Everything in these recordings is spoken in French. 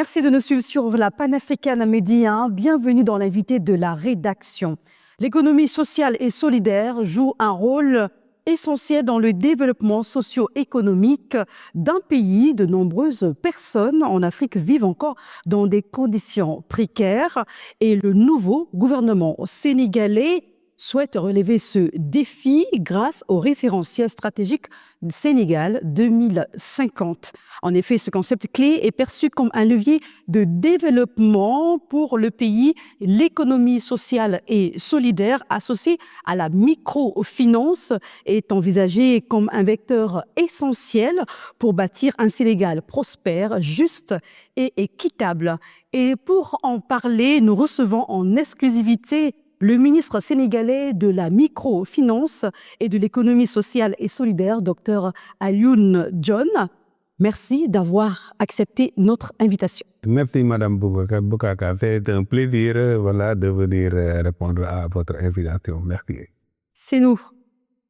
Merci de nous suivre sur la Panafricaine Média. Bienvenue dans l'invité de la rédaction. L'économie sociale et solidaire joue un rôle essentiel dans le développement socio-économique d'un pays. De nombreuses personnes en Afrique vivent encore dans des conditions précaires et le nouveau gouvernement sénégalais souhaite relever ce défi grâce au référentiel stratégique Sénégal 2050. En effet, ce concept clé est perçu comme un levier de développement pour le pays. L'économie sociale et solidaire associée à la microfinance est envisagée comme un vecteur essentiel pour bâtir un Sénégal prospère, juste et équitable. Et pour en parler, nous recevons en exclusivité le ministre sénégalais de la microfinance et de l'économie sociale et solidaire, Dr Alioune John. Merci d'avoir accepté notre invitation. Merci Madame Boukaka. C'est un plaisir de venir répondre à votre invitation. Merci. C'est nous.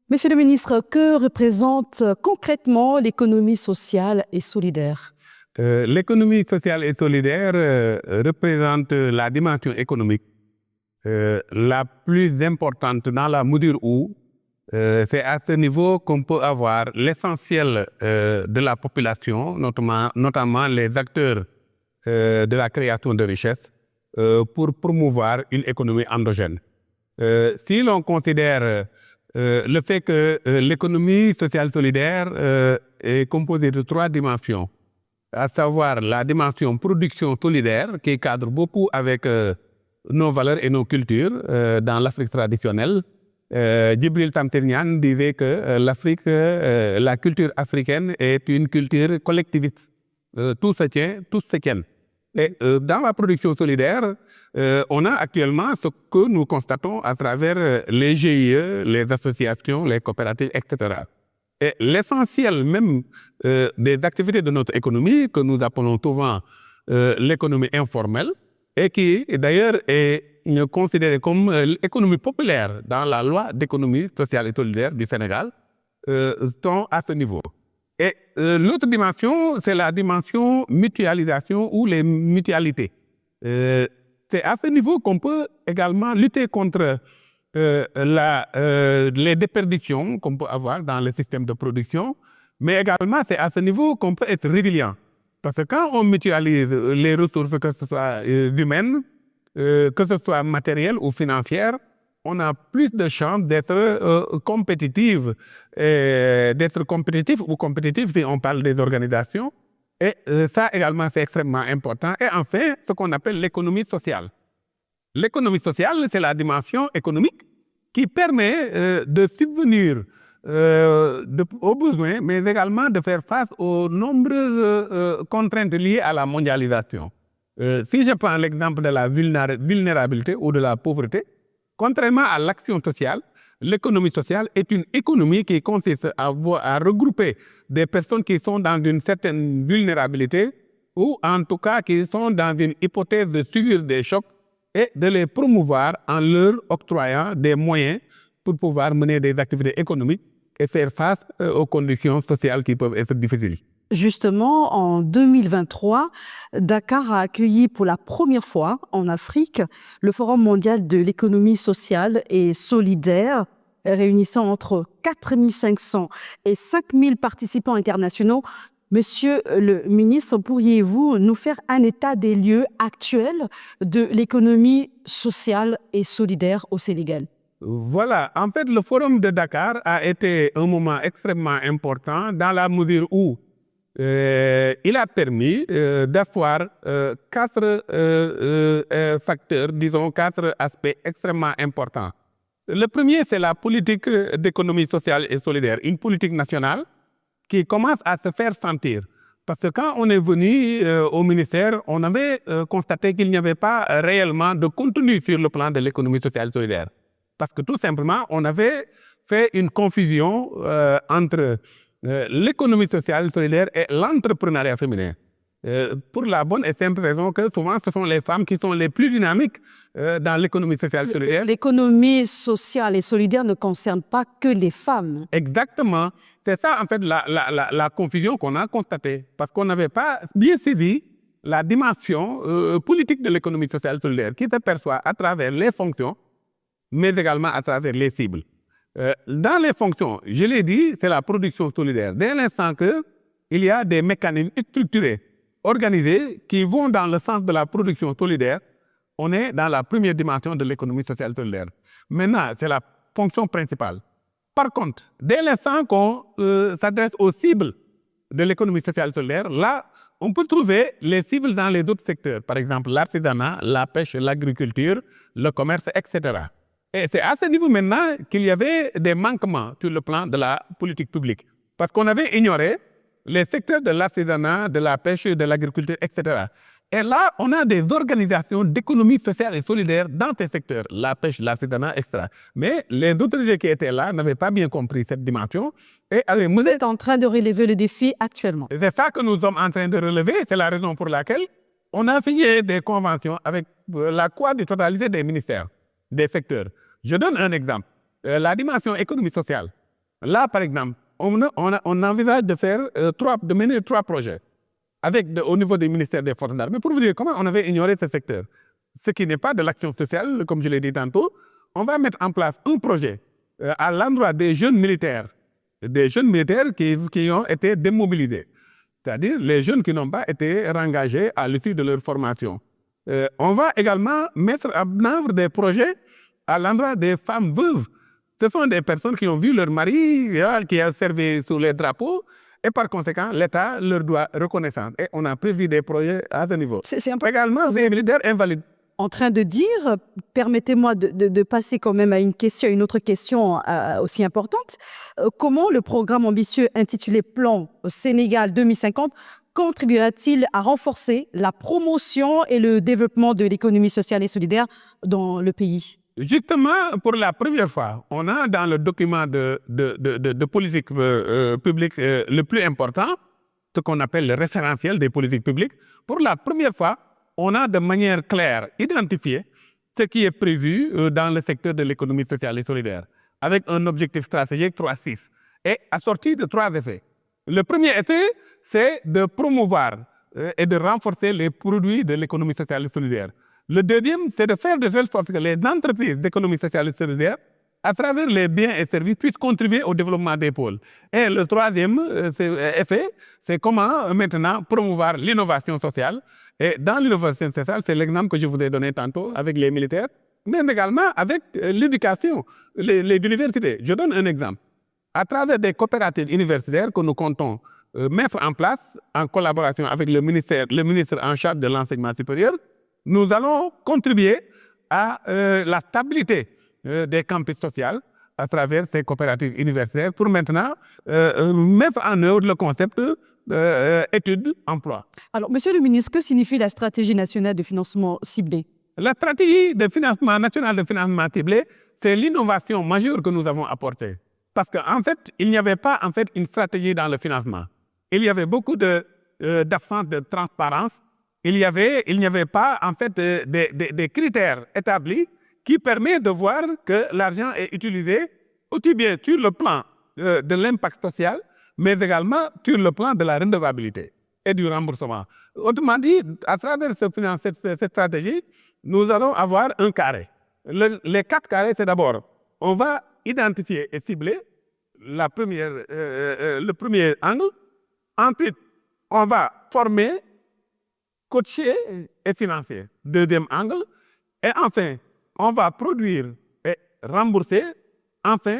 Monsieur le ministre, que représente concrètement l'économie sociale et solidaire? L'économie sociale et solidaire représente la dimension économique la plus importante dans la mesure où c'est à ce niveau qu'on peut avoir l'essentiel de la population, notamment les acteurs de la création de richesses, pour promouvoir une économie endogène. Si l'on considère le fait que l'économie sociale solidaire est composée de 3 dimensions, à savoir la dimension production solidaire qui cadre beaucoup avec nos valeurs et nos cultures dans l'Afrique traditionnelle. Djibril Tamsir Niane disait que l'Afrique, la culture africaine est une culture collectiviste. Tout se tient, tous se tiennent. Et dans la production solidaire, on a actuellement ce que nous constatons à travers les GIE, les associations, les coopératives, etc. Et l'essentiel même des activités de notre économie, que nous appelons souvent l'économie informelle, et qui d'ailleurs est considérée comme l'économie populaire dans la loi d'économie sociale et solidaire du Sénégal, sont à ce niveau. Et l'autre dimension, c'est la dimension mutualisation ou les mutualités. C'est à ce niveau qu'on peut également lutter contre les déperditions qu'on peut avoir dans le système de production, mais également c'est à ce niveau qu'on peut être résilient. Parce que quand on mutualise les ressources, que ce soit humaines, que ce soit matérielles ou financières, on a plus de chances d'être compétitif ou compétitif si on parle des organisations. Et ça également c'est extrêmement important. Et enfin, ce qu'on appelle l'économie sociale. L'économie sociale, c'est la dimension économique qui permet de subvenir aux besoins, mais également de faire face aux nombreuses contraintes liées à la mondialisation. Si je prends l'exemple de la vulnérabilité ou de la pauvreté, contrairement à l'action sociale, l'économie sociale est une économie qui consiste à regrouper des personnes qui sont dans une certaine vulnérabilité ou en tout cas qui sont dans une hypothèse de subir des chocs et de les promouvoir en leur octroyant des moyens pour pouvoir mener des activités économiques et faire face aux conditions sociales qui peuvent être difficiles. Justement, en 2023, Dakar a accueilli pour la première fois en Afrique le Forum mondial de l'économie sociale et solidaire, réunissant entre 4500 et 5000 participants internationaux. Monsieur le ministre, pourriez-vous nous faire un état des lieux actuel de l'économie sociale et solidaire au Sénégal? Voilà, en fait, le Forum de Dakar a été un moment extrêmement important dans la mesure où il a permis d'asseoir 4 facteurs, disons 4 aspects extrêmement importants. Le premier, c'est la politique d'économie sociale et solidaire, une politique nationale qui commence à se faire sentir. Parce que quand on est venu au ministère, on avait constaté qu'il n'y avait pas réellement de contenu sur le plan de l'économie sociale et solidaire. Parce que tout simplement, on avait fait une confusion entre l'économie sociale et solidaire et l'entrepreneuriat féminin. Pour la bonne et simple raison que souvent ce sont les femmes qui sont les plus dynamiques dans l'économie sociale et solidaire. L'économie sociale et solidaire ne concerne pas que les femmes. Exactement. C'est ça en fait la confusion qu'on a constatée. Parce qu'on n'avait pas bien saisi la dimension politique de l'économie sociale et solidaire qui se perçoit à travers les fonctions, mais également à travers les cibles. Dans les fonctions, je l'ai dit, c'est la production solidaire. Dès l'instant qu'il y a des mécanismes structurés, organisés, qui vont dans le sens de la production solidaire, on est dans la première dimension de l'économie sociale et solidaire. Maintenant, c'est la fonction principale. Par contre, dès l'instant qu'on s'adresse aux cibles de l'économie sociale et solidaire, là, on peut trouver les cibles dans les autres secteurs. Par exemple, l'artisanat, la pêche, l'agriculture, le commerce, etc. Et c'est à ce niveau maintenant qu'il y avait des manquements sur le plan de la politique publique. Parce qu'on avait ignoré les secteurs de l'artisanat, de la pêche, de l'agriculture, etc. Et là, on a des organisations d'économie sociale et solidaire dans ces secteurs, la pêche, l'artisanat, etc. Mais les autorités qui étaient là n'avaient pas bien compris cette dimension. Et vous êtes en train de relever le défi actuellement. C'est ça que nous sommes en train de relever. C'est la raison pour laquelle on a signé des conventions avec la quasi-totalité des ministères, des secteurs. Je donne un exemple. La dimension économie sociale. Là, par exemple, on envisage de mener 3 projets au niveau des ministères des Forces armées pour vous dire comment on avait ignoré ce secteur. Ce qui n'est pas de l'action sociale, comme je l'ai dit tantôt. On va mettre en place un projet à l'endroit des jeunes militaires qui ont été démobilisés. C'est-à-dire les jeunes qui n'ont pas été engagés à l'issue de leur formation. On va également mettre en œuvre des projets à l'endroit des femmes veuves. Ce sont des personnes qui ont vu leur mari, qui a servi sous les drapeaux, et par conséquent, l'État leur doit reconnaissance. Et on a prévu des projets à ce niveau. C'est également des militaires invalides. En train de dire, permettez-moi de passer quand même à une autre question aussi importante. Comment le programme ambitieux intitulé Plan Sénégal 2050 contribuera-t-il à renforcer la promotion et le développement de l'économie sociale et solidaire dans le pays? Justement, pour la première fois, on a dans le document de politique publique le plus important, ce qu'on appelle le référentiel des politiques publiques. Pour la première fois, on a de manière claire identifié ce qui est prévu dans le secteur de l'économie sociale et solidaire, avec un objectif stratégique 3-6 et assorti de 3 effets. Le premier effet, c'est de promouvoir et de renforcer les produits de l'économie sociale et solidaire. Le deuxième, c'est de faire de telle sorte que les entreprises d'économie sociale et solidaire, à travers les biens et services, puissent contribuer au développement des pôles. Et le troisième effet, c'est comment maintenant promouvoir l'innovation sociale. Et dans l'innovation sociale, c'est l'exemple que je vous ai donné tantôt avec les militaires, mais également avec l'éducation, les universités. Je donne un exemple. À travers des coopératives universitaires que nous comptons mettre en place en collaboration avec le ministre en charge de l'enseignement supérieur, nous allons contribuer à la stabilité des campus sociaux à travers ces coopératives universitaires pour maintenant mettre en œuvre le concept études-emploi. Alors, Monsieur le ministre, que signifie la stratégie nationale de financement ciblé? La stratégie de financement national de financement ciblé, c'est l'innovation majeure que nous avons apportée. Parce qu'en fait, il n'y avait pas une stratégie dans le financement. Il y avait beaucoup d'absence de transparence. Il n'y avait pas des critères établis qui permettent de voir que l'argent est utilisé aussi bien sur le plan de l'impact social, mais également sur le plan de la redevabilité et du remboursement. Autrement dit, à travers cette stratégie, nous allons avoir un carré. Les 4 carrés, c'est d'abord, on va identifier et cibler le premier angle. Ensuite, on va former, coacher et financer. Deuxième angle. Et enfin, on va produire et rembourser. Enfin,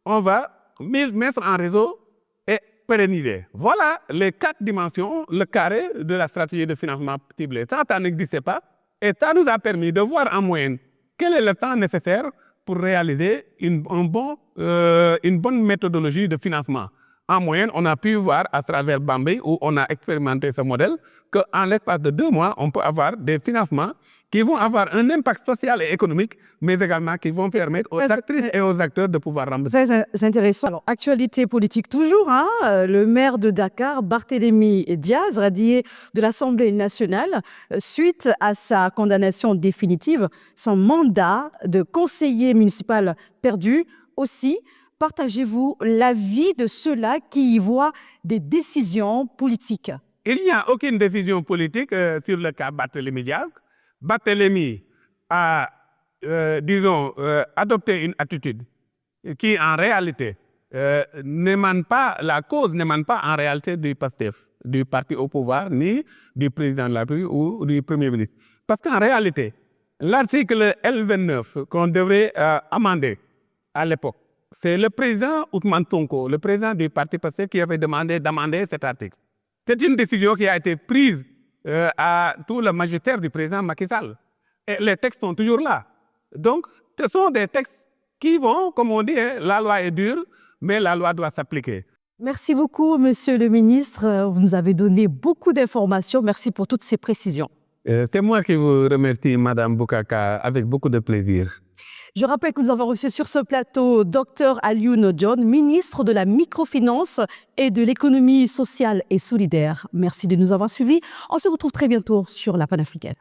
on va mettre en réseau et pérenniser. Voilà les 4 dimensions, le carré de la stratégie de financement ciblé. Ça n'existait pas. Et ça nous a permis de voir en moyenne quel est le temps nécessaire pour réaliser une bonne méthodologie de financement. En moyenne, on a pu voir à travers Bambey, où on a expérimenté ce modèle, qu'en l'espace de 2 mois, on peut avoir des financements qui vont avoir un impact social et économique, mais également qui vont permettre aux actrices et aux acteurs de pouvoir rembourser. Très intéressant. Alors, actualité politique toujours, le maire de Dakar, Barthélémy Diaz, radié de l'Assemblée nationale, suite à sa condamnation définitive, son mandat de conseiller municipal perdu. Aussi, partagez-vous l'avis de ceux-là qui y voient des décisions politiques? il n'y a aucune décision politique sur le cas Barthélémy Diaz. Barthélémy a, adopté une attitude qui, en réalité, la cause n'émane pas en réalité du PASTEF, du parti au pouvoir, ni du président de la République ou du Premier ministre. Parce qu'en réalité, l'article L29 qu'on devrait amender à l'époque, c'est le président Ousmane Sonko, le président du parti PASTEF, qui avait demandé d'amender cet article. C'est une décision qui a été prise à tout le magistère du président Macky Sall. Et les textes sont toujours là. Donc, ce sont des textes qui vont, comme on dit, la loi est dure, mais la loi doit s'appliquer. Merci beaucoup, Monsieur le ministre. Vous nous avez donné beaucoup d'informations. Merci pour toutes ces précisions. C'est moi qui vous remercie, Madame Boukaka, avec beaucoup de plaisir. Je rappelle que nous avons reçu sur ce plateau Dr Alioune Dione, ministre de la microfinance et de l'économie sociale et solidaire. Merci de nous avoir suivis. On se retrouve très bientôt sur La Panafricaine.